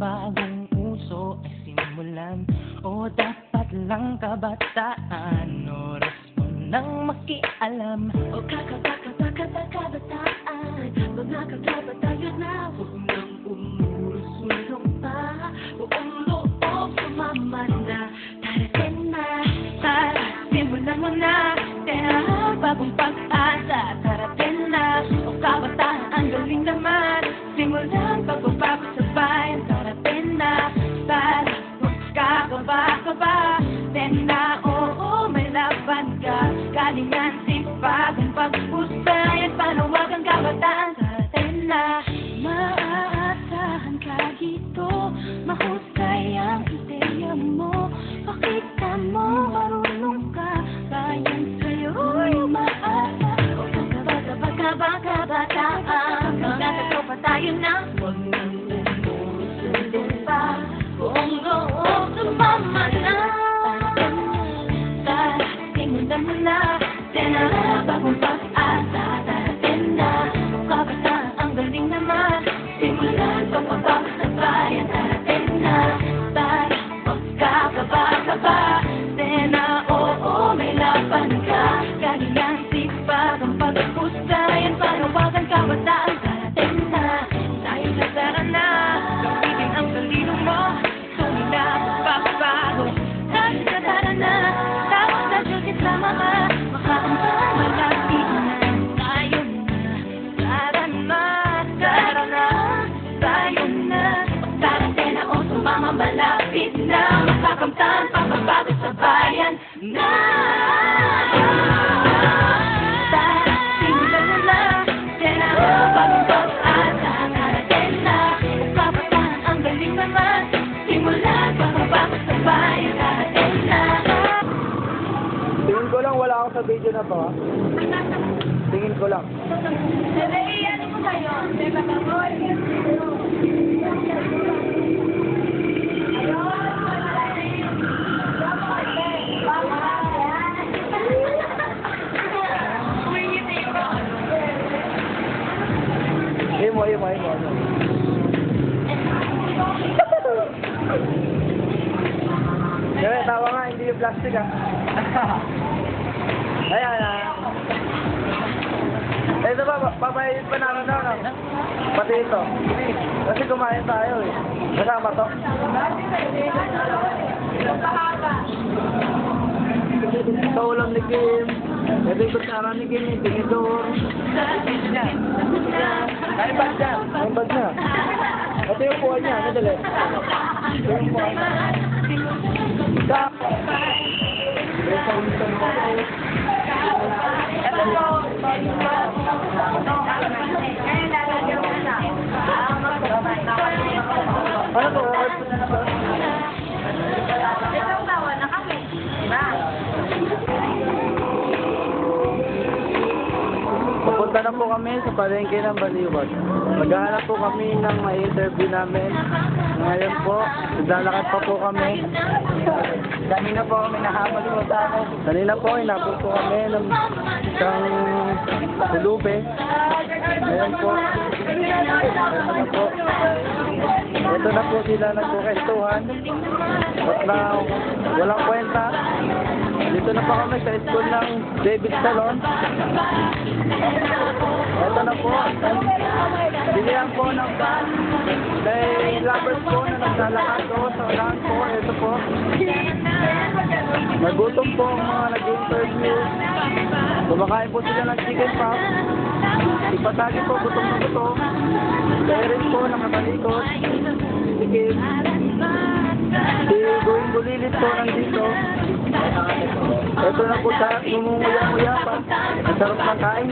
bagong uso ay simulan? O dapat lang kabataan? Oras mo nang makialam? O kabataan, mga kabataan na huwag nang umusulong pa. Buong loob sumama na, darating na. Tara, simulan mo na. Tara, bagong pag-asa, darating na. O kabataan, ang galing naman. Simulan, pagbabago sa bayan, darating na. Tara, huwag kakaba-kaba. Then na, oo, may laban ka. Galingan, sipag, ang pagpustayan, panawagang kabataan, darating na. Maaasahan ka dito, mahusay ang ideya mo. Pakita mo, marunong ka, bayan sa'yo'y umaasa. O kabataan, magkakato pa tayo na. Huwag nang umusulong pa, buong loob sumama na. Simulan mo na, tena, bagong pag-asa, darating na. Kabataan, ang galing naman. Simulan, pagbabago sa bayan, darating na. Tara, huwag kakaba-kaba. Tena, oo, may laban ka. Galingan, sipag, ang pagpustayan, panawagan, kabataan, darating na. Tayo na, tara na. Gamitin ang talino mo. Tumina, pagbabago. Tayo na, tara na. Sama ka, makaambang malapit na. Tayo na, tara na, tara na. Tayo na, darating na o sumama malapit na. Makakamtan, pagbabago sa bayan na. Tara, simulan mo na. Tena, bagong pag-asa, darating na. O kabataan, ang galing naman. Simulan, pagbabago sa bayan, darating na. Tingin ko lang wala ako sa video na to, ha? Tingin ko lang. Ano mo kayo? Diba ka mo? Imo. Dere, tawa nga, hindi yung plastic, ha? Ayan, ha? Ito ba, papayin pa namin na, no? Pati ito. Kasi kumain tayo, eh. Kasama to. Ito ulam ni Kim. Ito yung kutsara ni Kim, yung tinidor. Ay, bag na. Ay, bag na. Ito yung buhay niya, nadali. Ito yung buhay niya. Stop! Ano po? Isang tawa na kami. Diba? Papunta na po kami sa palengke ng Baliwag. Maghahanap po kami ng ma-interview namin. Ngayon po, naglalakad pa po kami. Kanina po kami nahabol po sa ako. Kanina po, inabot po kami ng isang pulube. Ngayon po, ito na po sila nagkukentuhan. At na walang kwenta. Dito na po kami sa school ng David Salon. Ito na po. Bilihan po ng bus. May lovers po na naglalakad po sa unahan po. Ito po. Nagutom po ang mga nag-interview. Kumakain po sila ng chicken pop. Ipatagi po, gutom na gutom. Kairin po, nakatalikot. Sikip. Si Going Bulilit po nandito. Ito na po sa ngumunguya-nguya pa. Ang sarap ng kain.